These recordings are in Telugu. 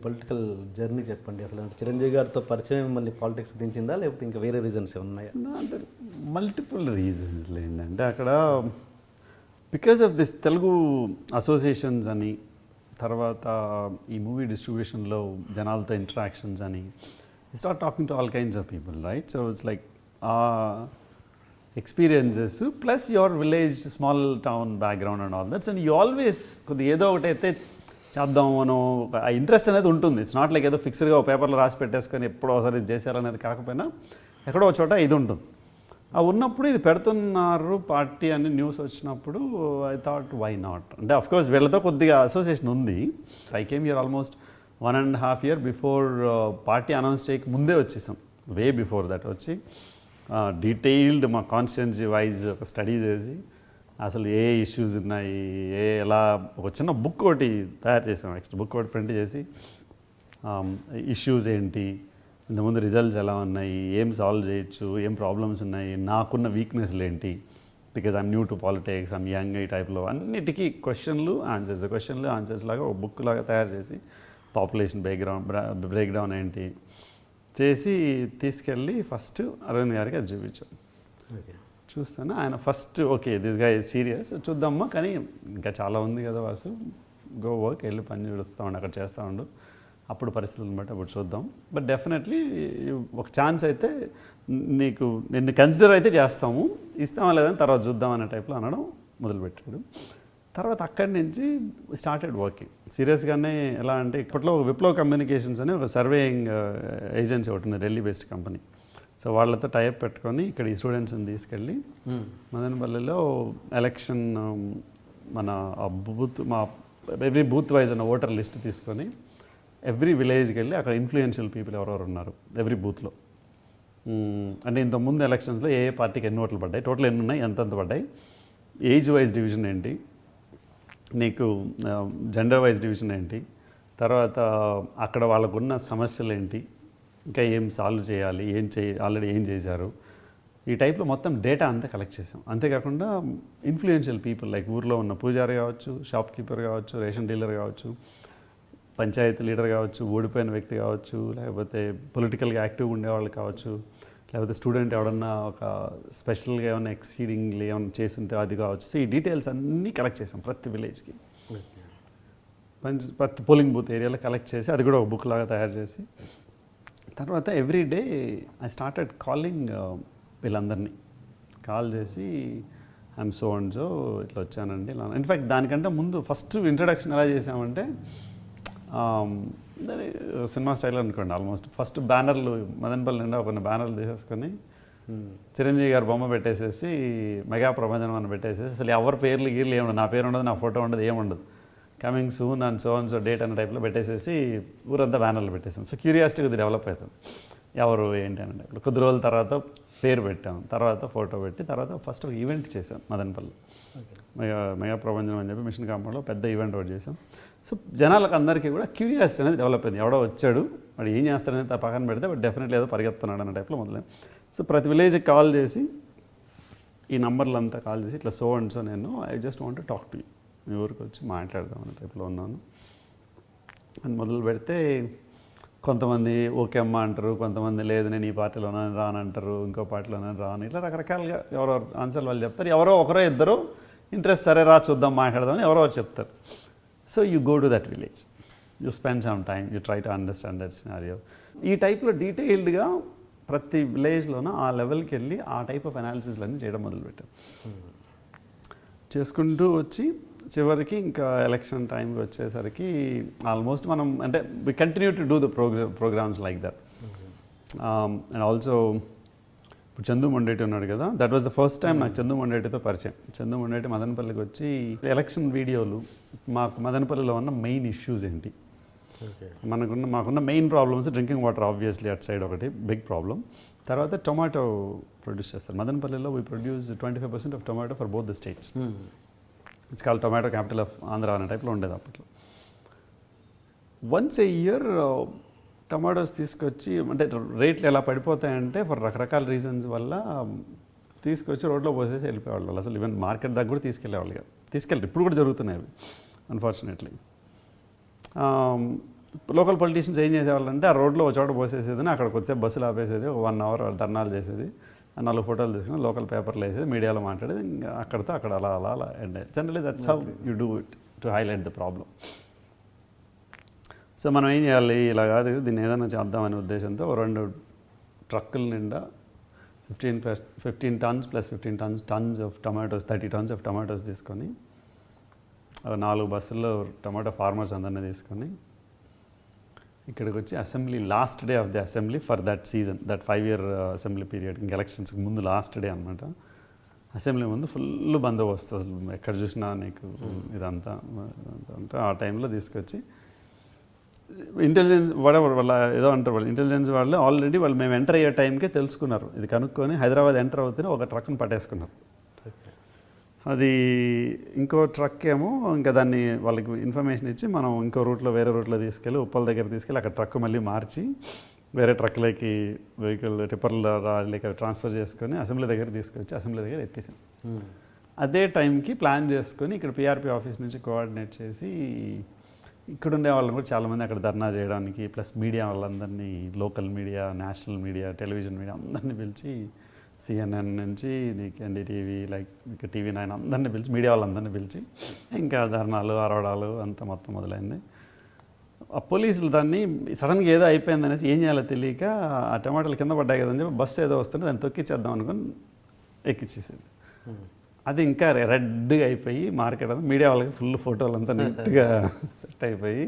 పొలిటికల్ జర్నీ చెప్పండి. అసలు అంటే చిరంజీవి గారితో పరిచయం మళ్ళీ పాలిటిక్స్ దించిందా, లేకపోతే ఇంకా వేరే రీజన్స్ ఏమన్నాయా? అంటే మల్టిపుల్ రీజన్స్ ఏంటంటే అక్కడ because of this Telugu associations అని, తర్వాత ఈ మూవీ డిస్ట్రిబ్యూషన్లో జనాలతో ఇంటరాక్షన్స్ అని, start talking to all kinds of people, right? So it's like experiences plus your village small town background and all that's, and you always కొద్దిగా ఏదో ఒకటి అయితే చేద్దాం మనం ఆ ఇంట్రెస్ట్ అనేది ఉంటుంది. ఇట్స్ నాట్ లైక్ ఏదో ఫిక్స్డ్గా పేపర్లో రాసి పెట్టేసుకొని ఎప్పుడో ఒకసారి ఇది చేసేయాలనేది కాకపోయినా ఎక్కడో ఒక చోట ఇది ఉంటుంది. ఆ ఉన్నప్పుడు ఇది పెడుతున్నారు పార్టీ అని న్యూస్ వచ్చినప్పుడు ఐ థాట్ వై నాట్, అంటే అఫ్కోర్స్ వీళ్ళతో కొద్దిగా అసోసియేషన్ ఉంది. I came here almost 1.5 years before party announce చేయక ముందే వచ్చేసాం, వే బిఫోర్ దట్ వచ్చి డీటెయిల్డ్ మా కాన్స్టిట్యున్సీ వైజ్ ఒక స్టడీ చేసి అసలు ఏ ఇష్యూస్ ఉన్నాయి, ఎలా ఒక చిన్న బుక్ ఒకటి తయారు చేసాం, నెక్స్ట్ బుక్ ఒకటి ప్రింట్ చేసి ఇష్యూస్ ఏంటి, ఇంతకుముందు రిజల్ట్స్ ఎలా ఉన్నాయి, ఏం సాల్వ్ చేయొచ్చు, ఏం ప్రాబ్లమ్స్ ఉన్నాయి, నాకున్న వీక్నెస్లు ఏంటి, because I'm new to politics, I'm young, ఈ టైప్లో అన్నిటికీ క్వశ్చన్లు ఆన్సర్స్ లాగా ఒక బుక్ లాగా తయారు చేసి పాపులేషన్ బ్రేక్డౌన్ ఏంటి చేసి తీసుకెళ్ళి ఫస్ట్ అరవింద్ గారికి అది చూపించాం. చూస్తాను ఆయన ఫస్ట్ ఓకే దిస్ గా ఈజ్ సీరియస్, చూద్దామా కానీ ఇంకా చాలా ఉంది కదా వాసు, గో వర్క్, వెళ్ళి పని చూస్తూ ఉండు, అక్కడ చేస్తూ ఉండు, అప్పుడు పరిస్థితులను బట్టి అప్పుడు చూద్దాం, బట్ డెఫినెట్లీ ఒక ఛాన్స్ అయితే నిన్ను కన్సిడర్ అయితే చేస్తాము, ఇస్తామా లేదని తర్వాత చూద్దాం అనే టైప్లో అనడం మొదలుపెట్టాడు. తర్వాత అక్కడి నుంచి స్టార్టెడ్ వర్కింగ్ సీరియస్గానే. ఎలా అంటే ఇప్పట్లో విప్లవ్ కమ్యూనికేషన్స్ అని ఒక సర్వేయింగ్ ఏజెన్సీ ఒకటి ఉంది, ఢిల్లీ బేస్డ్ కంపెనీ. సో వాళ్ళతో టైప్ పెట్టుకొని ఇక్కడ ఈ స్టూడెంట్స్ని తీసుకెళ్ళి మదనపల్లిలో ఎలక్షన్ మన బూత్ మా ఎవ్రీ బూత్ వైజ్ ఉన్న ఓటర్ లిస్ట్ తీసుకొని ఎవ్రీ విలేజ్కి వెళ్ళి అక్కడ ఇన్ఫ్లుయెన్షియల్ పీపుల్ ఎవరెవరు ఉన్నారు ఎవ్రీ బూత్లో, అంటే ఇంతకుముందు ఎలక్షన్స్లో ఏ పార్టీకి ఎన్ని ఓట్లు పడ్డాయి, టోటల్ ఎన్ని ఉన్నాయి, ఎంతెంత పడ్డాయి, ఏజ్ వైజ్ డివిజన్ ఏంటి, నీకు జెండర్ వైజ్ డివిజన్ ఏంటి, తర్వాత అక్కడ వాళ్ళకున్న సమస్యలు ఏంటి, ఇంకా ఏం సాల్వ్ చేయాలి, ఆల్రెడీ ఏం చేశారు, ఈ టైప్లో మొత్తం డేటా అంతా కలెక్ట్ చేసాం. అంతేకాకుండా ఇన్ఫ్లుయెన్షియల్ పీపుల్ లైక్ ఊర్లో ఉన్న పూజారి కావచ్చు, షాప్ కీపర్ కావచ్చు, రేషన్ డీలర్ కావచ్చు, పంచాయతీ లీడర్ కావచ్చు, ఓడిపోయిన వ్యక్తి కావచ్చు, లేకపోతే పొలిటికల్గా యాక్టివ్గా ఉండేవాళ్ళు కావచ్చు, లేకపోతే స్టూడెంట్ ఎవడన్నా ఒక స్పెషల్గా ఏమైనా ఎక్సీడింగ్లీ ఏమైనా చేస్తుంటే అది కావచ్చు. సో ఈ డీటెయిల్స్ అన్నీ కలెక్ట్ చేసాం ప్రతి విలేజ్కి, ప్రతి పోలింగ్ బూత్ ఏరియాలో కలెక్ట్ చేసి అది కూడా ఒక బుక్ లాగా తయారు చేసి, తర్వాత every day I started calling వీళ్ళందరినీ కాల్ చేసి ఐఎమ్ సో అండ్ సో ఇట్లా వచ్చానండి ఇలా. ఇన్ఫ్యాక్ట్ దానికంటే ముందు ఫస్ట్ ఇంట్రడక్షన్ ఎలా చేసామంటే సినిమా స్టైల్ అనుకోండి, ఆల్మోస్ట్ ఫస్ట్ బ్యానర్లు మదనపల్లి నిండా కొన్ని బ్యానర్లు తీసేసుకొని చిరంజీవి గారు బొమ్మ పెట్టేసేసి మెగా ప్రపంచం అని పెట్టేసేసి అసలు ఎవరి పేర్లు గీర్లు ఏముండదు, నా పేరు ఉండదు, నా ఫోటో ఉండదు, ఏముండదు, coming soon and so date అనే టైప్లో పెట్టేసేసి ఊరంతా బ్యానర్లు పెట్టేసాం. సో క్యూరియాసిటీ కొద్దిగా డెవలప్ అవుతుంది, ఎవరు ఏంటి అనే టైప్లో. కొద్ది రోజుల తర్వాత పేరు పెట్టాం, తర్వాత ఫోటో పెట్టి, తర్వాత ఫస్ట్ ఒక ఈవెంట్ చేసాం మదనపల్లి, మెగా ప్రపంచం అని చెప్పి మిషన్ కాంపౌండ్లో పెద్ద ఈవెంట్ ఒకటి చేసాం. సో జనాలకు అందరికీ కూడా క్యూరియాసిటీ అనేది డెవలప్ అయింది, ఎవడో వచ్చాడు వాడు ఏం చేస్తాడనేది పక్కన పెడితే బట్ డెఫినెట్లీ ఏదో పరిగెత్తున్నాడు అనే టైప్లో మొదలైంది. సో ప్రతి విలేజ్కి కాల్ చేసి ఈ నంబర్లు అంతా కాల్ చేసి ఇట్లా సో అండ్ సో నేను I just want to talk to you, మీ ఊరికి వచ్చి మాట్లాడదాం అనే టైప్లో ఉన్నాను అని మొదలు పెడితే కొంతమంది ఓకే అమ్మ అంటారు, కొంతమంది లేదు నేను ఈ పార్టీలోనే రానంటారు, ఇంకో పార్టీలోనే రాను, ఇట్లా రకరకాలుగా ఎవరెవరు ఆన్సర్లు వాళ్ళు చెప్తారు. ఎవరో ఒకరో ఇద్దరు ఇంట్రెస్ట్ సరే రా చూద్దాం మాట్లాడదామని ఎవరో చెప్తారు. So you go to that village, you spend some time, you try to understand that scenario. ఈ టైప్లో డీటెయిల్డ్గా ప్రతి విలేజ్లోనూ ఆ లెవెల్కి వెళ్ళి ఆ టైప్ ఆఫ్ అనాలిసిస్లన్నీ చేయడం మొదలుపెట్టాం. చేసుకుంటూ వచ్చి చివరికి ఇంకా ఎలక్షన్ టైంకి వచ్చేసరికి ఆల్మోస్ట్ మనం అంటే we continue to do the programs like that. And also ఇప్పుడు చందు మొండేటి ఉన్నాడు కదా, that was the first time నాకు చందు మొండేటితో పరిచయం. చందు మొండేటి మదనపల్లికి వచ్చి ఎలక్షన్ వీడియోలు మాకు మదనపల్లిలో ఉన్న మెయిన్ ఇష్యూస్ ఏంటి, మాకున్న main problems drinking water obviously at side ఒకటి బిగ్ ప్రాబ్లం. తర్వాత టొమాటో ప్రొడ్యూస్ చేస్తారు మదనపల్లిలో, we produce 25% of tomato for both the states. It's call tomato capital of Andhra అనే టైప్లో ఉండేది అప్పట్లో. వన్స్ ఏ ఇయర్ టొమాటోస్ తీసుకొచ్చి అంటే రేట్లు ఎలా పడిపోతాయంటే ఫర్ రకరకాల రీజన్స్ వల్ల తీసుకొచ్చి రోడ్లో పోసేసి వెళ్ళిపోయేవాళ్ళు. అసలు ఈవెన్ మార్కెట్ దగ్గర కూడా తీసుకెళ్ళేవాళ్ళు, తీసుకెళ్ళి ఇప్పుడు కూడా జరుగుతున్నాయి అవి అన్ఫార్చునేట్లీ. లోకల్ పొలిటీషియన్స్ ఏం చేసేవాళ్ళంటే ఆ రోడ్లో ఒక చోట పోసేసేది, అక్కడ కొద్దిసేపు బస్సులు ఆపేసేది, ఒక 1 hour ధర్నాలు చేసేది, 4 ఫోటోలు తీసుకుని లోకల్ పేపర్లో వేసేది, మీడియాలో మాట్లాడేది, ఇంకా అక్కడితో అక్కడ అలా అలా అలా ఎండ్ అయ్యేది. Generally that's how you do it to highlight the problem. So మనం ఏం చేయాలి, ఇలా కాదు దీన్ని ఏదైనా చేద్దామనే ఉద్దేశంతో 2 ట్రక్కుల నిండా 15 tons plus 15 tons of tomatoes, 30 tons of tomatoes తీసుకొని 4 బస్సుల్లో టమాటో ఫార్మర్స్ అందరినీ తీసుకొని ఇక్కడికి వచ్చి assembly last day of the assembly for that season, that 5-year assembly period, ఇంక ఎలక్షన్స్కి ముందు లాస్ట్ డే అనమాట. అసెంబ్లీ ముందు ఫుల్ బందోబస్తు, అసలు ఎక్కడ చూసినా నీకు ఇదంతా అంటే ఆ టైంలో తీసుకొచ్చి ఇంటెలిజెన్స్ వాళ్ళ ఏదో అంటారు, వాళ్ళు ఇంటెలిజెన్స్ వాళ్ళు ఆల్రెడీ వాళ్ళు మేము ఎంటర్ అయ్యే టైంకే తెలుసుకున్నారు, ఇది కనుక్కొని హైదరాబాద్ ఎంటర్ అవుతూనే ఒక ట్రక్ని పట్టేసుకున్నారు. అది ఇంకో ట్రక్ ఏమో ఇంకా దాన్ని వాళ్ళకి ఇన్ఫర్మేషన్ ఇచ్చి మనం ఇంకో రూట్లో వేరే రూట్లో తీసుకెళ్ళి ఉప్పల దగ్గర తీసుకెళ్ళి అక్కడ ట్రక్ మళ్ళీ మార్చి వేరే ట్రక్లోకి వెహికల్ టిప్పర్లకి ట్రాన్స్ఫర్ చేసుకొని అసెంబ్లీ దగ్గర తీసుకొచ్చి అసెంబ్లీ దగ్గర ఎత్తేసాం. అదే టైంకి ప్లాన్ చేసుకొని ఇక్కడ పిఆర్పి ఆఫీస్ నుంచి కోఆర్డినేట్ చేసి ఇక్కడ ఉండే వాళ్ళని కూడా చాలామంది అక్కడ ధర్నా చేయడానికి, ప్లస్ మీడియా వాళ్ళందరినీ, local media, national media, television media అందరినీ పిలిచి, CNN నుంచి నీకు NDTV, లైక్ ఇంకా TV9 అందరినీ పిలిచి, మీడియా వాళ్ళందరినీ పిలిచి ఇంకా ధర్నాలు అరవడాలు అంతా మొత్తం మొదలైంది. ఆ పోలీసులు దాన్ని సడన్గా ఏదో అయిపోయింది అనేసి ఏం చేయాలో తెలియక ఆ టమాటాలు కింద పడ్డాయి కదని చెప్పి బస్సు ఏదో వస్తుంటే దాన్ని తొక్కిచ్చేద్దాం అనుకుని ఎక్కిచ్చేసేది. అది ఇంకా రెడ్గా అయిపోయి మార్కెట్ అంతా మీడియా వాళ్ళకి ఫుల్ ఫోటోలు అంతా నీట్గా సెట్ అయిపోయి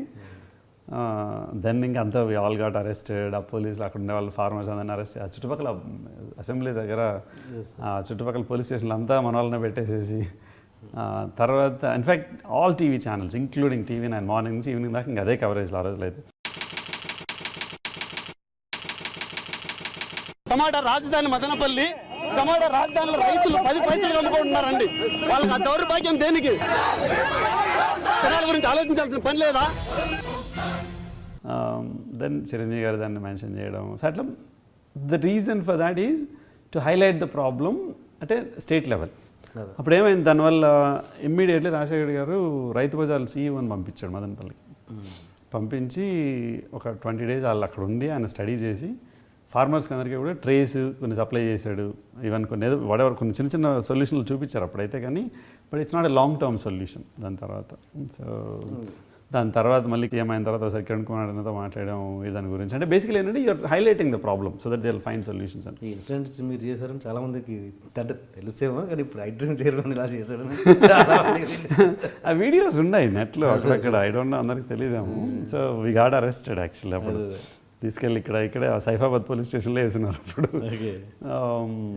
దెన్ ఇంకా అంతా ఆల్ గాట్ అరెస్టెడ్. ఆ పోలీసులు అక్కడ ఉండే వాళ్ళు ఫార్మర్స్ అందరిని అరెస్ట్ చేసి ఆ చుట్టుపక్కల అసెంబ్లీ దగ్గర ఆ చుట్టుపక్కల పోలీస్ స్టేషన్లు అంతా మన వాళ్ళనే పెట్టేసేసి తర్వాత in fact all TV channels including TV9 morning నుంచి ఈవినింగ్ దాకా ఇంకా అదే కవరేజ్లో ఆ రోజులు అయితే. టమాటా రాజధాని మదనపల్లి, టమాటా రాజధానిలో రైతులు 10 పైసలు కొనుక్కుంటున్నారండి. వాళ్ళకి ఆ దౌర్భాగ్యం దేనికి? జనాల గురించి ఆలోచించాల్సిన పని లేదా? దెన్ చిరంజీవి గారు దాన్ని మెన్షన్ చేయడం. సో అట్లా the reason for that is to highlight the problem అంటే స్టేట్ లెవెల్. అప్పుడు ఏమైంది, దానివల్ల ఇమ్మీడియట్లీ రాజశేఖర్ గారు రైతు బజార్లు CEO పంపించాడు మదనపల్లికి. పంపించి ఒక 20 days వాళ్ళు అక్కడ ఉండి ఆయన స్టడీ చేసి ఫార్మర్స్కి అందరికీ కూడా ట్రేస్ కొన్ని సప్లై చేశాడు. ఈవెన్ కొన్ని ఏదో వడెవర్ కొన్ని చిన్న చిన్న సొల్యూషన్లు చూపించారు అప్పుడైతే, కానీ but it's not a long term solution. దాని తర్వాత మళ్ళీ ఏమైన తర్వాత ఒకసారి కిరణ్ కుమార్ అన్నతో మాట్లాడడం దాని గురించి. అంటే బేసికలీ ఏంటంటే you're highlighting the problem so that they will find solutions. అని ఈ ఇన్సిడెంట్స్ మీరు చేశారని చాలామందికి అంటే తెలిసేమో, కానీ ఇప్పుడు iDream చైర్మన్ ఇలా చేశాడని ఆ వీడియోస్ ఉన్నాయి నెట్లో అక్కడక్కడ. ఐ డోంట్ నో, అందరికి తెలియదేమో. So we got arrested actually. అప్పుడు తీసుకెళ్ళి ఇక్కడే సైఫాబాద్ పోలీస్ స్టేషన్లో వేసినారు. అప్పుడు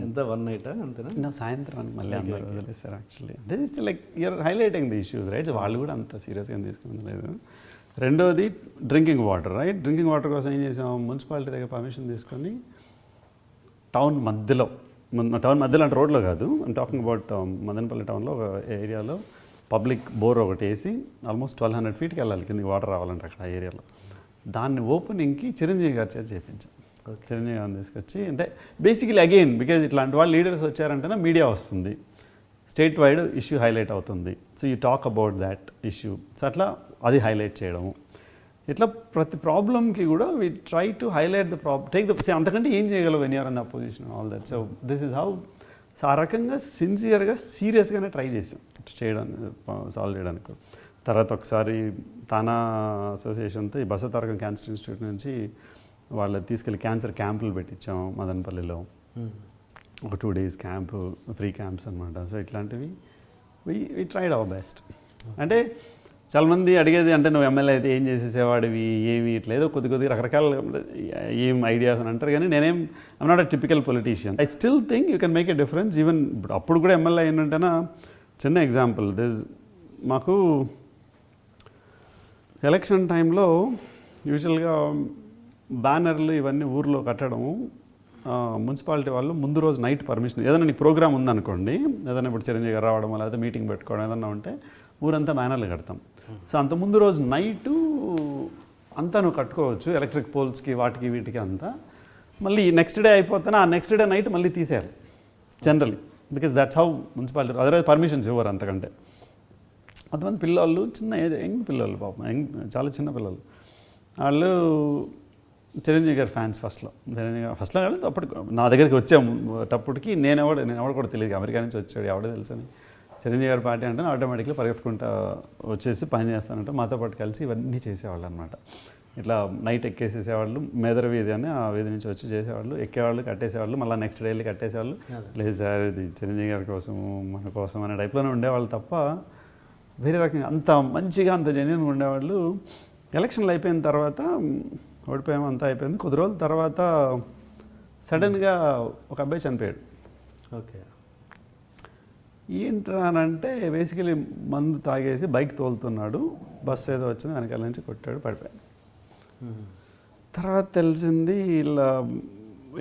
ఎంత 1 night అంతేనా? సాయంత్రానికి మళ్ళీ అందరూ వదిలేశారు యాక్చువల్లీ. అంటే it's like you're highlighting the issues right. వాళ్ళు కూడా అంత సీరియస్గా తీసుకుని లేదు. రెండోది drinking water right. Drinking water కోసం ఏం చేసాం, మున్సిపాలిటీ దగ్గర పర్మిషన్ తీసుకొని టౌన్ మధ్యలో అంటే రోడ్లో కాదు, టాకింగ్ అబౌట్ మదనపల్లి టౌన్లో ఒక ఏరియాలో పబ్లిక్ బోర్ ఒకటి వేసి ఆల్మోస్ట్ 1200 feet వెళ్ళాలి కిందకి వాటర్ రావాలంటే అక్కడ ఆ ఏరియాలో. దాన్ని ఓపెనింగ్కి చిరంజీవి గారి చేత చేయించాం. చిరంజీవి గారిని తీసుకొచ్చి, అంటే బేసికలీ అగైన్ బికాజ్ ఇట్లాంటి వాళ్ళు లీడర్స్ వచ్చారంటేనే మీడియా వస్తుంది, స్టేట్ వైడ్ ఇష్యూ హైలైట్ అవుతుంది. So you talk about that issue. So అట్లా అది హైలైట్ చేయడము. ఇట్లా ప్రతి ప్రాబ్లమ్కి కూడా we try to highlight the take the అంతకంటే ఏం చేయగలవు when you're in the position all that. So this is how. So ఆ రకంగా సిన్సియర్గా సీరియస్గానే ట్రై చేసాం చేయడానికి, సాల్వ్ చేయడానికి. తర్వాత ఒకసారి తానా అసోసియేషన్తో ఈ బసవతారకం క్యాన్సర్ ఇన్స్టిట్యూట్ నుంచి వాళ్ళని తీసుకెళ్ళి క్యాన్సర్ క్యాంపులు పెట్టించాం మదనపల్లిలో. ఒక 2 days క్యాంపు, ఫ్రీ క్యాంప్స్ అనమాట. సో ఇట్లాంటివి వీ ట్రైడ్ అవర్ బెస్ట్. అంటే చాలామంది అడిగేది, అంటే నువ్వు ఎమ్మెల్యే అయితే ఏం చేసేసేవాడివి, ఏమి ఇట్లా ఏదో కొద్ది రకరకాల ఏం ఐడియాస్ అని అంటారు. కానీ నేనేం I'm not a typical politician. I still think you can make a difference. Even అప్పుడు కూడా ఎమ్మెల్యే ఏంటంటేనా, చిన్న ఎగ్జాంపుల్, మాకు ఎలక్షన్ టైంలో యూజువల్గా బ్యానర్లు ఇవన్నీ ఊర్లో కట్టడము మున్సిపాలిటీ వాళ్ళు ముందు రోజు నైట్ పర్మిషన్, ఏదైనా నీ ప్రోగ్రామ్ ఉందనుకోండి, ఏదైనా ఇప్పుడు చిరంజీవి గారు రావడం లేకపోతే మీటింగ్ పెట్టుకోవడం ఏదన్నా ఉంటే ఊరంతా బ్యానర్లు కడతాం. సో అంత ముందు రోజు నైటు అంతా నువ్వు కట్టుకోవచ్చు, ఎలక్ట్రిక్ పోల్స్కి వాటికి వీటికి అంతా. మళ్ళీ నెక్స్ట్ డే అయిపోతానే ఆ నెక్స్ట్ డే నైట్ మళ్ళీ తీసేయాలి generally, because that's how municipality. Otherwise permissions ఇవ్వరు అంతకంటే. కొంతమంది పిల్లలు చిన్న యంగ్ పిల్లలు, పాపం చాలా చిన్న పిల్లలు వాళ్ళు చిరంజీవి గారి ఫ్యాన్స్ ఫస్ట్లో కాదు అప్పటికి నా దగ్గరికి వచ్చేటప్పటికి నేను ఎవడు కూడా తెలియదు, అమెరికా నుంచి వచ్చాడు ఎవడో తెలుసని. చిరంజీవి గారి పార్టీ అంటే ఆటోమేటిక్గా పరిగెత్తుకుంటా వచ్చేసి పని చేస్తానంటే మాతో పాటు కలిసి ఇవన్నీ చేసేవాళ్ళు అనమాట. ఇట్లా నైట్ ఎక్కేసేసేవాళ్ళు, మేదర వీధి అని ఆ వీధి నుంచి వచ్చి చేసేవాళ్ళు, ఎక్కేవాళ్ళు కట్టేసేవాళ్ళు, మళ్ళీ నెక్స్ట్ డే వెళ్ళి కట్టేసేవాళ్ళు. లేదు సార్ ఇది చిరంజీవి గారి కోసం మన కోసం అనే టైప్లోనే ఉండేవాళ్ళు తప్ప వేరే రకంగా అంత మంచిగా అంత జెన్యూన్గా ఉండేవాళ్ళు. ఎలక్షన్లు అయిపోయిన తర్వాత ఓడిపోయాము, అంతా అయిపోయింది. కొద్ది రోజుల తర్వాత సడన్గా ఒక అబ్బాయి చనిపోయాడు. ఓకే. ఏంట్రా అని అంటే బేసికలీ మందు తాగేసి బైక్ తోలుతున్నాడు, బస్సు ఏదో వచ్చింది వెనకాల నుంచి కొట్టాడు, పడిపోయాడు. తర్వాత తెలిసింది ఇలా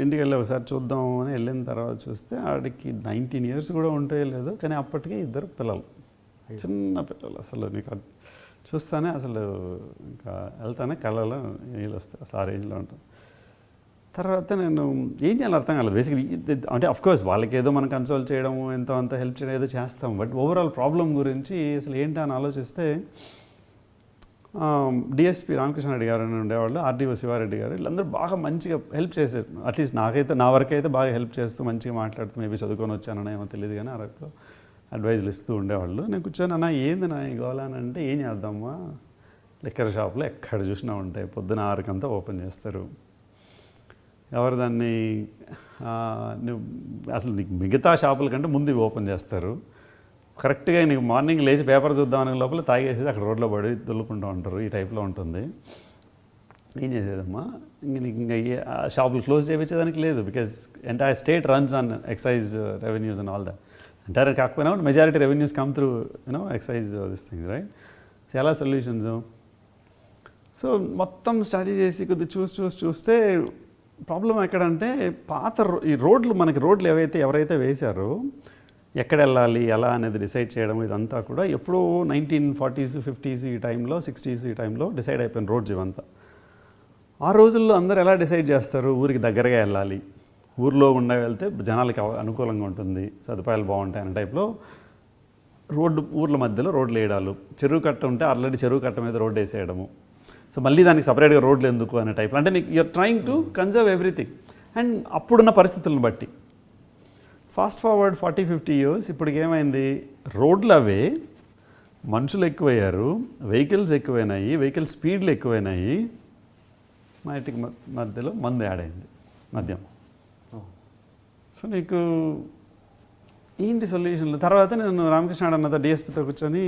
ఇంటికి వెళ్ళి ఒకసారి చూద్దాం అని వెళ్ళిన తర్వాత చూస్తే ఆడికి 19 years కూడా ఉంటే లేదు, కానీ అప్పటికే 2 పిల్లలు, చిన్న పిల్లలు. అసలు నీకు చూస్తానే అసలు ఇంకా వెళ్తానే కళ్ళలో నీళ్ళు వస్తాయి, అసలు ఆ రేంజ్లో ఉంటుంది. తర్వాత నేను ఏం చేయాలి అర్థం కాలేదు బేసిక్లీ. అంటే అఫ్కోర్స్ వాళ్ళకి ఏదో మనం కన్సోల్ చేయడం, ఎంతో అంత హెల్ప్ చేయడం ఏదో చేస్తాం, బట్ ఓవరాల్ ప్రాబ్లం గురించి అసలు ఏంటి అని ఆలోచిస్తే డిఎస్పీ రామకృష్ణ రెడ్డి గారు అని ఉండేవాళ్ళు, ఆర్డీఓ శివారెడ్డి గారు, వీళ్ళందరూ బాగా మంచిగా హెల్ప్ చేశారు. అట్లీస్ట్ నా వరకు అయితే బాగా హెల్ప్ చేస్తూ మంచిగా మాట్లాడుతూ మేబీ చదువుకొని వచ్చానన్నా ఏమో తెలియదు, కానీ ఆ రకంలో అడ్వైజులు ఇస్తూ ఉండేవాళ్ళు. నేను కూర్చొని అన్న ఏంది నా ఈ గోళ అని అంటే ఏం చేద్దామా, లిక్కర్ షాప్లో ఎక్కడ చూసినా ఉంటాయి, పొద్దున 6 ఓపెన్ చేస్తారు. ఎవరు దాన్ని నువ్వు అసలు నీకు మిగతా షాపుల కంటే ముందు ఇవి ఓపెన్ చేస్తారు. కరెక్ట్గా నీకు మార్నింగ్ లేచి పేపర్ చూద్దామనే లోపల తాగేసేది అక్కడ రోడ్లో పడి దొల్లుకుంటూ ఉంటారు. ఈ టైప్లో ఉంటుంది. ఏం చేసేదమ్మా, ఇంక నీకు ఇంకా షాపులు క్లోజ్ చేయించేదానికి లేదు, because entire state runs on excise revenues and all that. Entire కాకపోయినా majority revenues come through excise this thing, right? So ఎలా సొల్యూషన్స్? సో మొత్తం స్టడీ చేసి కొద్దిగా చూస్తే ప్రాబ్లం ఎక్కడంటే ఈ రోడ్లు ఎవరైతే వేశారో ఎక్కడ వెళ్ళాలి ఎలా అనేది డిసైడ్ చేయడం ఇదంతా కూడా ఎప్పుడో 1940s 50s ఈ టైంలో 60s ఈ టైంలో డిసైడ్ అయిపోయిన రోడ్స్ ఇవంతా. ఆ రోజుల్లో అందరూ ఎలా డిసైడ్ చేస్తారు, ఊరికి దగ్గరగా వెళ్ళాలి, ఊర్లో వెళ్తే జనాలకి అనుకూలంగా ఉంటుంది, సదుపాయాలు బాగుంటాయి అనే టైప్లో ఊర్ల మధ్యలో రోడ్లు వేయడాలు. చెరువు కట్ట ఉంటే ఆల్రెడీ చెరువు కట్ట మీద రోడ్డు వేసేయడము. సో మళ్ళీ దానికి సపరేట్గా రోడ్లు ఎందుకు అనే టైప్లో. అంటే నీకు you're trying to conserve everything. And అప్పుడున్న పరిస్థితులను బట్టి ఫాస్ట్ ఫార్వర్డ్ 40-50 years ఇప్పటికి ఏమైంది, రోడ్లు అవే, మనుషులు ఎక్కువయ్యారు, వెహికల్స్ ఎక్కువైనాయి, వెహికల్ స్పీడ్లు ఎక్కువైనాయి, మా ఇంటికి మధ్యలో మందు యాడ్ అయింది, మద్యం. సో నీకు ఏంటి సొల్యూషన్లు? తర్వాత నేను రామకృష్ణ అన్నతో డిఎస్పీతో కూర్చొని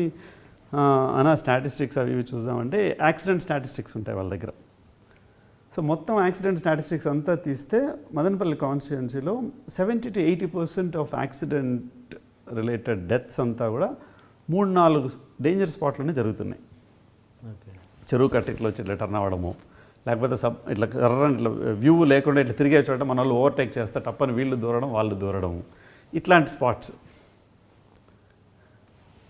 స్టాటిస్టిక్స్ అవి ఇవి చూద్దామంటే యాక్సిడెంట్ స్టాటిస్టిక్స్ ఉంటాయి వాళ్ళ దగ్గర. సో మొత్తం యాక్సిడెంట్ స్టాటిస్టిక్స్ అంతా తీస్తే మదనపల్లి కాన్స్టిట్యుయెన్సీలో 70-80% ఆఫ్ యాక్సిడెంట్ రిలేటెడ్ డెత్స్ అంతా కూడా 3-4 డేంజర్ స్పాట్లోనే జరుగుతున్నాయి. చెరువు కట్ట ఇట్లా వచ్చి ఇట్లా టర్న్ అవ్వడము, లేకపోతే ఇట్లా వ్యూ లేకుండా ఇట్లా తిరిగే చోట మన వాళ్ళు ఓవర్టేక్ చేస్తే టప్పని వీళ్ళు దూరడం వాళ్ళు దూరడము, ఇట్లాంటి స్పాట్స్.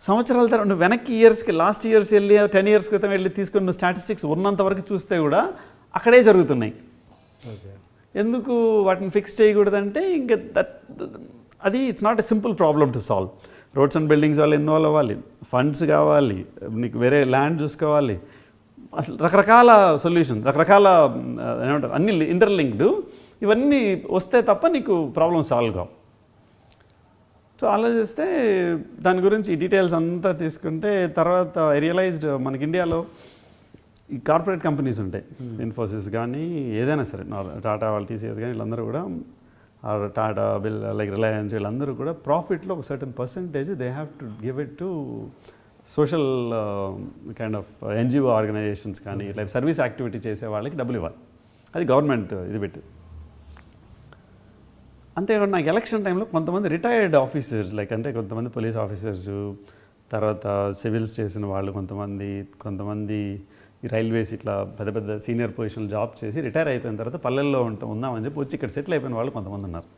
సంవత్సరాల తర్వాత నువ్వు వెనక్కి లాస్ట్ ఇయర్స్ వెళ్ళి 10 years క్రితం వెళ్ళి తీసుకుని నువ్వు స్టాటిస్టిక్స్ ఉన్నంత వరకు చూస్తే కూడా అక్కడే జరుగుతున్నాయి. ఎందుకు వాటిని ఫిక్స్ చేయకూడదంటే ఇంకా అది it's not a simple problem to solve. Roads and buildings వాళ్ళు ఇన్వాల్వ్ అవ్వాలి, ఫండ్స్ కావాలి, నీకు వేరే ల్యాండ్ చూసుకోవాలి, అసలు రకరకాల సొల్యూషన్స్, రకరకాల ఏమంటారు అన్ని ఇంటర్లింక్డ్, ఇవన్నీ వస్తే తప్ప నీకు ప్రాబ్లమ్ సాల్వ్ కావు. సో ఆలోచిస్తే దాని గురించి ఈ డీటెయిల్స్ అంతా తీసుకుంటే తర్వాత ఐ రియలైజ్డ్ మనకి ఇండియాలో ఈ కార్పొరేట్ కంపెనీస్ ఉంటాయి, ఇన్ఫోసిస్ కానీ ఏదైనా సరే, టాటా వాళ్ళు, టీసీఎస్ కానీ వీళ్ళందరూ కూడా, టాటా లైక్ రిలయన్స్ వీళ్ళందరూ కూడా ప్రాఫిట్లో ఒక certain percentage they have to give it to social kind of NGO organisations కానీ లైక్ సర్వీస్ యాక్టివిటీ చేసే వాళ్ళకి డబ్బులు ఇవ్వాలి. అది గవర్నమెంట్ ఇది పెట్టి. అంతేకాకుండా నాకు ఎలక్షన్ టైంలో కొంతమంది రిటైర్డ్ ఆఫీసర్స్ అంటే కొంతమంది పోలీస్ ఆఫీసర్స్, తర్వాత సివిల్స్ చేసిన వాళ్ళు, కొంతమంది ఈ రైల్వేస్ ఇట్లా పెద్ద పెద్ద సీనియర్ పొజిషన్లు జాబ్ చేసి రిటైర్ అయిపోయిన తర్వాత పల్లెల్లో ఉందామని చెప్పి వచ్చి ఇక్కడ సెటిల్ అయిపోయిన వాళ్ళు కొంతమంది ఉన్నారు.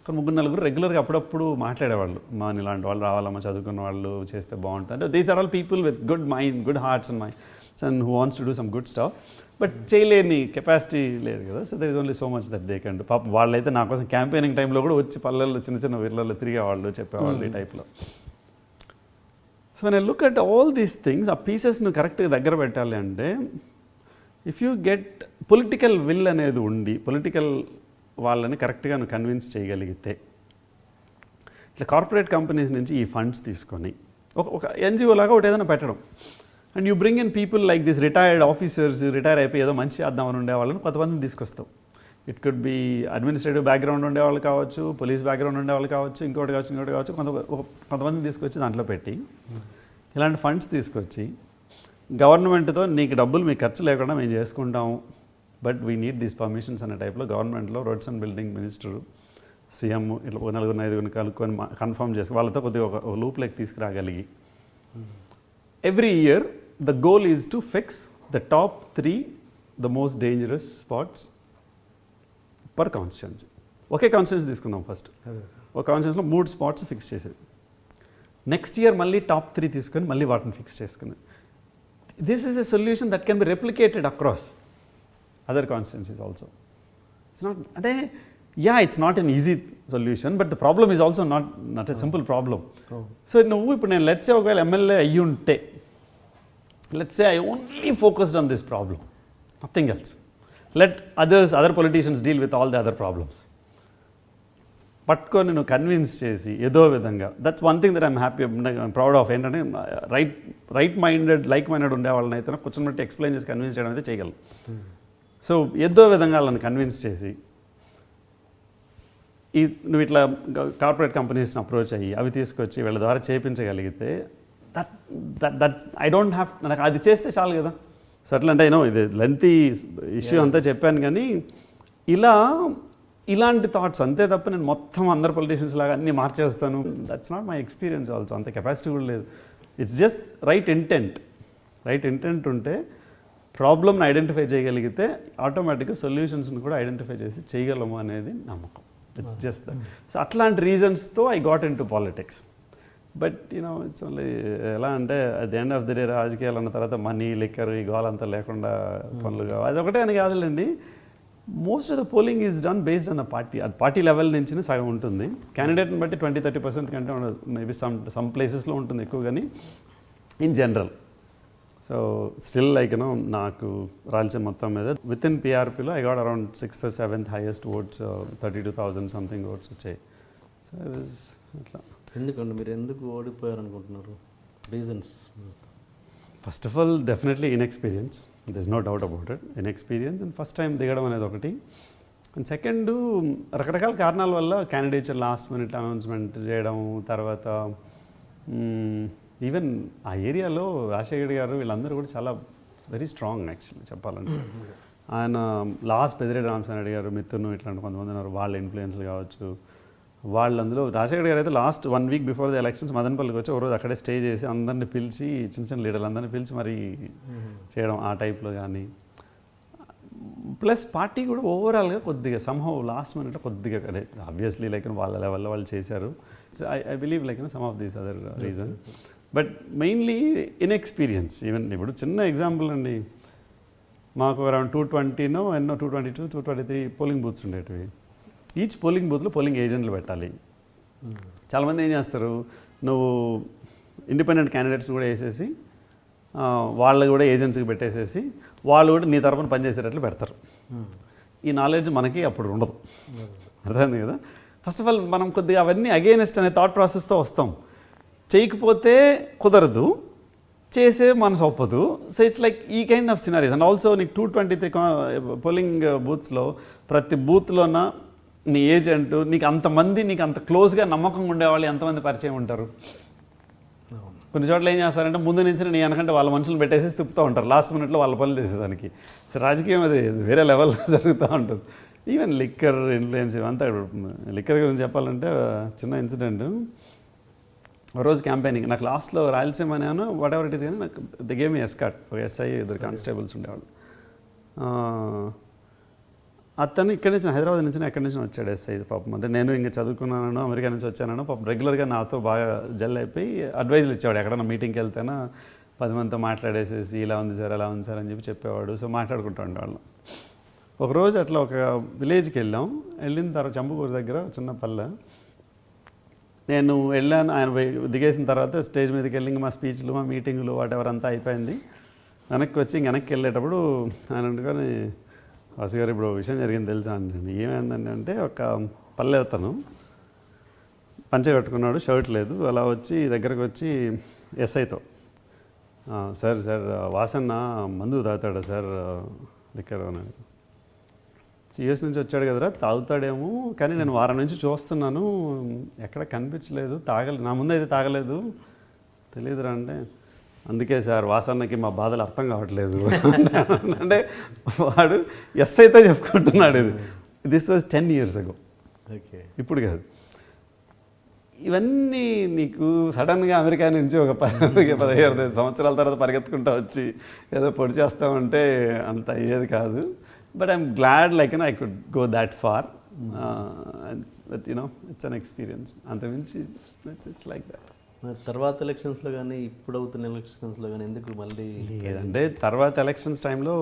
ఒక 3-4 రెగ్యులర్గా అప్పుడప్పుడు మాట్లాడేవాళ్ళు, ఇలాంటి వాళ్ళు రావాలమ్మా, చదువుకున్న వాళ్ళు చేస్తే బాగుంటుంది. These are all people with good mind, good hearts and minds and who wants to do some good stuff, but చేయలేని కెపాసిటీ లేదు కదా. So there is only so much that they can do. పాపం వాళ్ళైతే నా కోసం క్యాంపెయినింగ్ టైంలో కూడా వచ్చి పల్లెల్లో చిన్న వీళ్ళల్లో తిరిగేవాళ్ళు, చెప్పేవాళ్ళు ఈ టైప్లో. సో నేను look at all these things, ఆ పీసెస్ను కరెక్ట్గా దగ్గర పెట్టాలి అంటే if you get political will అనేది ఉండి పొలిటికల్ వాళ్ళని కరెక్ట్గా నువ్వు కన్విన్స్ చేయగలిగితే, ఇట్లా కార్పొరేట్ కంపెనీస్ నుంచి ఈ ఫండ్స్ తీసుకొని ఒక ఎన్జిఓ లాగా ఒకటి ఏదైనా పెట్టడం, and you bring in people like this retired officers, retire అయిపోయి ఏదో మంచి చేద్దామని ఉండేవాళ్ళని కొంతమందిని తీసుకొస్తాం. It could be administrative background ఉండేవాళ్ళు కావచ్చు, పోలీస్ బ్యాక్గ్రౌండ్ ఉండేవాళ్ళు కావచ్చు, ఇంకోటి కావచ్చు, కొంతమందిని తీసుకొచ్చి దాంట్లో పెట్టి ఇలాంటి ఫండ్స్ తీసుకొచ్చి గవర్నమెంట్తో నీకు డబ్బులు మీకు ఖర్చు లేకుండా మేము చేసుకుంటాము, but we need these permissions అనే టైప్లో గవర్నమెంట్లో roads and building minister, CM ఇట్లా 4-5 కలుపుకొని కన్ఫర్మ్ చేసి వాళ్ళతో కొద్దిగా ఒక లూప్లోకి తీసుకురాగలిగి, every year the goal is to fix the top 3 the most dangerous spots per constituency. ఒకే కాన్స్టిట్యున్సీ తీసుకుందాం ఫస్ట్. ఒక కాన్స్టిట్యున్సీలో 3 స్పాట్స్ ఫిక్స్ చేసేది. నెక్స్ట్ ఇయర్ మళ్ళీ టాప్ 3 తీసుకొని మళ్ళీ వాటిని ఫిక్స్ చేసుకుని, this is a solution that can B replicated across other constituencies also. It's not అంటే it's not an easy solution, but the problem is also not a simple problem. So నువ్వు ఇప్పుడు నేను లెట్స్ సే ఒకవేళ ఎమ్మెల్యే అయ్యి ఉంటే, let's say I only focused on this problem, nothing else, let other politicians deal with all the other problems. పట్టుకొని నువ్వు కన్విన్స్ చేసి ఏదో విధంగా, that's one thing that I'm happy, proud of. ఏంటంటే రైట్ మైండెడ్ లైక్ మైండెడ్ ఉండే వాళ్ళని అయితే కూర్చొని బట్టి ఎక్స్ప్లెయిన్ చేసి కన్విన్స్ చేయడం అయితే చేయగలరు. సో ఏదో విధంగా వాళ్ళని కన్విన్స్ చేసి నువ్వు ఇట్లా కార్పొరేట్ కంపెనీస్ని అప్రోచ్ అయ్యి అవి తీసుకొచ్చి వీళ్ళ ద్వారా చేయించగలిగితే, దట్ ఐ డోంట్ హ్యావ్, నాకు అది చేస్తే చాలు కదా. సర్లే అంటే ఇది లెంతీ ఇష్యూ అంతా చెప్పాను, కానీ ఇలాంటి థాట్స్ అంతే తప్ప నేను మొత్తం అందరు పొలిటీషియన్స్ లాగా అన్నీ మార్చేస్తాను, that's not my experience also. అంత కెపాసిటీ కూడా లేదు. ఇట్స్ జస్ట్ రైట్ ఇంటెంట్ ఉంటే, ప్రాబ్లమ్ని ఐడెంటిఫై చేయగలిగితే ఆటోమేటిక్గా సొల్యూషన్స్ని కూడా ఐడెంటిఫై చేసి చేయగలము అనేది నమ్మకం. It's just that. సో అట్లాంటి రీజన్స్తో I got into politics. But it's only ఎలా అంటే at the end of the day రాజకీయాలు అన్న తర్వాత మనీ, లిక్కర్, ఈ గోల్ అంతా లేకుండా పనులు కావు. అది ఒకటే అని కాదులేండి. Most of the polling is done based on the party. అది పార్టీ లెవెల్ నుంచి సగం ఉంటుంది. క్యాండిడేట్ని బట్టి 20-30% కంటే ఉండదు. మేబీ సమ్ ప్లేసెస్లో ఉంటుంది ఎక్కువ, కానీ ఇన్ జనరల్. సో స్టిల్ నాకు రాయలసీమ మొత్తం మీద విత్ ఇన్ పిఆర్పీలో I got around 6th or 7th highest votes, 32,000 something votes వచ్చాయి. సో అట్లా. ఎందుకండి మీరు ఎందుకు ఓడిపోయారు అనుకుంటున్నారు? Reasons? First of all definitely inexperience, there is no doubt about it. Inexperience and first time దిగడం అనేది ఒకటి. అండ్ సెకండ్, రకరకాల కారణాల వల్ల క్యాండిడేచర్ లాస్ట్ మినిట్ అనౌన్స్మెంట్ చేయడం, తర్వాత ఈవెన్ ఆ ఏరియాలో రాజశేఖర్ గారు వీళ్ళందరూ కూడా చాలా వెరీ స్ట్రాంగ్ యాక్చువల్లీ చెప్పాలంటే. ఆయన లాస్ట్ పెద్దిరెడ్డి రామచంద్ర గారు, మిత్రును ఇట్లాంటి కొంతమంది ఉన్నారు, వాళ్ళ ఇన్ఫ్లుయెన్స్లు కావచ్చు. వాళ్ళందులో రాజశేఖర్ గారు అయితే last 1 week before the elections మదనపల్లికి వచ్చి ఒకరోజు అక్కడే స్టే చేసి అందరినీ పిలిచి, చిన్న లీడర్లు అందరినీ పిలిచి మరీ చేయడం ఆ టైప్లో. కానీ ప్లస్ పార్టీ కూడా ఓవరాల్గా కొద్దిగా సంహౌ లాస్ట్ మినిట్లో కొద్దిగా ఆబ్వియస్లీ వాళ్ళ లెవెల్లో వాళ్ళు చేశారు. I believe some of these other reason. But mainly inexperience. Even ఇప్పుడు చిన్న ఎగ్జాంపుల్ అండి, మాకు అరౌండ్ 222, 223 పోలింగ్ బూత్స్ ఉండేటివి. ఈచ్ పోలింగ్ బూత్లో పోలింగ్ ఏజెంట్లు పెట్టాలి. చాలామంది ఏం చేస్తారు, నువ్వు ఇండిపెండెంట్ క్యాండిడేట్స్ కూడా వేసేసి వాళ్ళు కూడా ఏజెంట్స్కి పెట్టేసేసి వాళ్ళు కూడా నీ తరపున పనిచేసేటట్లు పెడతారు. ఈ నాలెడ్జ్ మనకి అప్పుడు ఉండదు. అర్థమైంది కదా. ఫస్ట్ ఆఫ్ ఆల్ మనం కొద్దిగా అవన్నీ అగైనెస్ట్ అనే థాట్ ప్రాసెస్తో వస్తాం. చేయకపోతే కుదరదు, చేసే మనసు ఒప్పదు. సో ఇట్స్ లైక్ ఈ కైండ్ ఆఫ్ సినారీస్. అండ్ ఆల్సో నీకు 223 పోలింగ్ బూత్స్లో ప్రతి బూత్లోన నీ ఏజెంట్, నీకు అంతమంది, నీకు అంత క్లోజ్గా నమ్మకంగా ఉండేవాళ్ళు ఎంతమంది పరిచయం ఉంటారు. కొన్ని చోట్ల ఏం చేస్తారంటే ముందు నుంచి నీ అనకంటే వాళ్ళ మనుషులు పెట్టేసి తిప్పుతూ ఉంటారు లాస్ట్ మినిట్లో వాళ్ళ పనులు చేసేదానికి. సో రాజకీయం అది వేరే లెవెల్లో జరుగుతూ ఉంటుంది. ఈవెన్ లిక్కర్ ఇన్ఫ్లుయెన్స్ ఇవంతా. లిక్కర్ గురించి చెప్పాలంటే చిన్న ఇన్సిడెంట్. రోజు క్యాంపెయినింగ్ నాకు లాస్ట్లో రాయలసీమ అనేను వాట్ ఎవర్ ఇట్ ఈస్, కానీ నాకు ది గేమ్ ఎస్కాట్, ఒక ఎస్ఐ, 2 కానిస్టేబుల్స్ ఉండేవాళ్ళు. అతను ఇక్కడి నుంచి హైదరాబాద్ నుంచి ఎక్కడి నుంచి వచ్చాడు ఎస్ఐ. పాపం అంటే నేను ఇంకా చదువుకున్నాను, అమెరికా నుంచి వచ్చాను. పాపం రెగ్యులర్గా నాతో బాగా జల్ అయిపోయి అడ్వైజులు ఇచ్చేవాడు. ఎక్కడన్నా మీటింగ్కి వెళ్తేనా 10 మందితో మాట్లాడేసేసి ఇలా ఉంది సార్, అలా ఉంది సార్ అని చెప్పేవాడు. సో మాట్లాడుకుంటూ ఉండేవాళ్ళం. ఒకరోజు అట్లా ఒక విలేజ్కి వెళ్ళిన తర్వాత చంపుకూరు దగ్గర చిన్న పల్లె. నేను వెళ్ళాను, ఆయన దిగేసిన తర్వాత స్టేజ్ మీదకి వెళ్ళి మా స్పీచ్లు, మా మీటింగులు వాటెవర్ అంతా అయిపోయింది. వెనక్కి వెళ్ళేటప్పుడు ఆయన అందుకని వాసు గారు ఇప్పుడు విషయం జరిగింది తెలుసా అంటే ఏమైందంటే ఒక పల్లె అతను పంచె కట్టుకున్నాడు, షర్ట్ లేదు, అలా వచ్చి దగ్గరకు వచ్చి ఎస్ఐతో సార్ వాసన్న మందు తాగుతాడా సార్ లిక్కర్ అని. యూఎస్ నుంచి వచ్చాడు కదరా తాగుతాడేమో, కానీ నేను వారం నుంచి చూస్తున్నాను ఎక్కడ కనిపించలేదు, నా ముందు అయితే తాగలేదు, తెలియదురా అంటే అందుకే సార్ వాసన్నకి మా బాధలు అర్థం కావట్లేదు అంటే వాడు ఎస్ఐతో చెప్పుకుంటున్నాడు. This was 10 years ago. Okay, ఇప్పుడు కాదు. ఇవన్నీ నీకు సడన్గా అమెరికా నుంచి ఒక 15 సంవత్సరాల తర్వాత పరిగెత్తుకుంటూ వచ్చి ఏదో పొడి చేస్తామంటే అంత అయ్యేది కాదు. But I'm glad like I could go that far. But it's inexperience. అంతమించి ఇట్స్ లైక్ దాట్. తర్వాత ఎలక్షన్స్లో కానీ ఇప్పుడు అవుతున్న ఎలక్షన్స్లో కానీ ఎందుకు మళ్ళీ లేదంటే తర్వాత ఎలక్షన్స్ టైంలో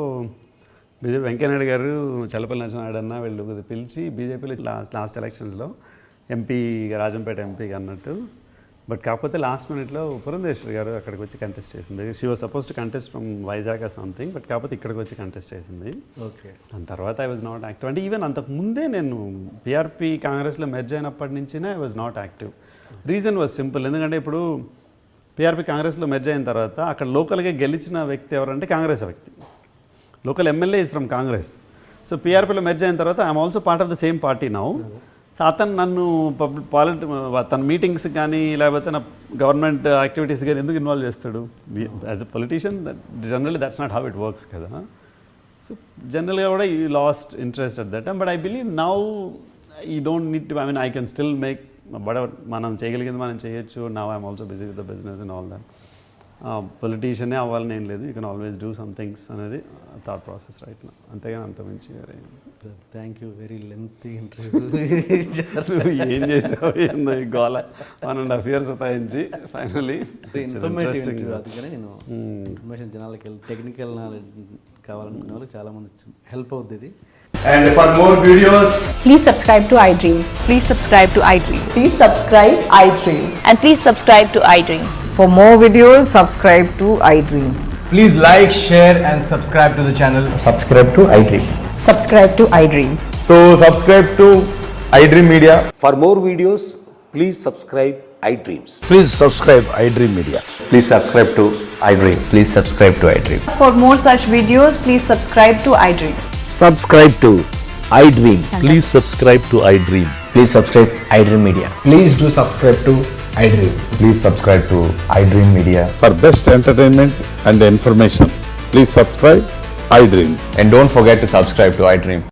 బీజేపీ వెంకయ్యనాయుడు గారు చల్లపల్లి నరసింహారాయుడు అన్న వీళ్ళు పిలిచి బీజేపీలో లాస్ట్ ఎలక్షన్స్లో ఎంపీ రాజంపేట ఎంపీగా అన్నట్టు. బట్ కాకపోతే లాస్ట్ మినిట్లో పురంధేశ్వరి గారు అక్కడికి వచ్చి కంటెస్ట్ చేసింది. She was suppose to contest from Vizag or something, but కాకపోతే ఇక్కడికి వచ్చి కంటెస్ట్ చేసింది. ఓకే, దాని తర్వాత ఐ వాజ్ నాట్ యాక్టివ్. అంటే ఈవెన్ అంతకు ముందే నేను పిఆర్పీ కాంగ్రెస్లో మెర్జ్ అయినప్పటి నుంచినే I was not active. Reason was simple. ఎందుకంటే ఇప్పుడు పిఆర్పీ కాంగ్రెస్లో మెర్జ్ అయిన తర్వాత అక్కడ లోకల్గా గెలిచిన వ్యక్తి ఎవరంటే కాంగ్రెస్ వ్యక్తి. Local MLA is from Congress. So పిఆర్పీలో మెర్జ్ అయిన తర్వాత I'm also part of the same party now. So అతను నన్ను తన మీటింగ్స్ కానీ లేకపోతే నా గవర్నమెంట్ యాక్టివిటీస్ కానీ ఎందుకు ఇన్వాల్వ్ చేస్తాడు? As a politician generally that's not how it works కదా. సో జనరల్గా కూడా you lost interest at that time. But I believe now you don't need to, I can still make whatever మనం చేయగలిగింది మనం చేయొచ్చు. Now I'm also busy with the business and all that. పొలిటీషియనే అవ్వాలని ఏం లేదు, you can always do some things అనేది థాట్ ప్రాసెస్ రైట్ నా. అంతేగాని అంత మించి వేరే. Thank you, very lengthy interview. ఏం చేసావు ఏందో ఈ గోల 1.5 years అయించి ఫైనలీ ఇన్ఫర్మేటివ్ ఇంటర్వ్యూ. అందుకనే నేను ఇన్ఫర్మేషన్ జనాలకి టెక్నికల్ నాలెడ్జ్ కావాలనుకునే వాళ్ళకి చాలా మంది హెల్ప్ అవుతుంది ఇది. And for more videos, please subscribe to iDream. Please subscribe to iDream. Please subscribe iDream. And please subscribe to iDream. For more videos, subscribe to iDream. please like, share and subscribe to the channel. Subscribe to iDream. Subscribe to iDream. So subscribe to iDream Media. For more videos, please subscribe iDreams. Please subscribe iDream Media. Please subscribe to iDream. Please subscribe to iDream. For more such videos, please subscribe to iDream. Subscribe to iDream. Please subscribe to iDream. Please subscribe iDream Media. Please do subscribe to iDream. Please subscribe to iDream Media. For best entertainment and information, please subscribe iDream. And don't forget to subscribe to iDream.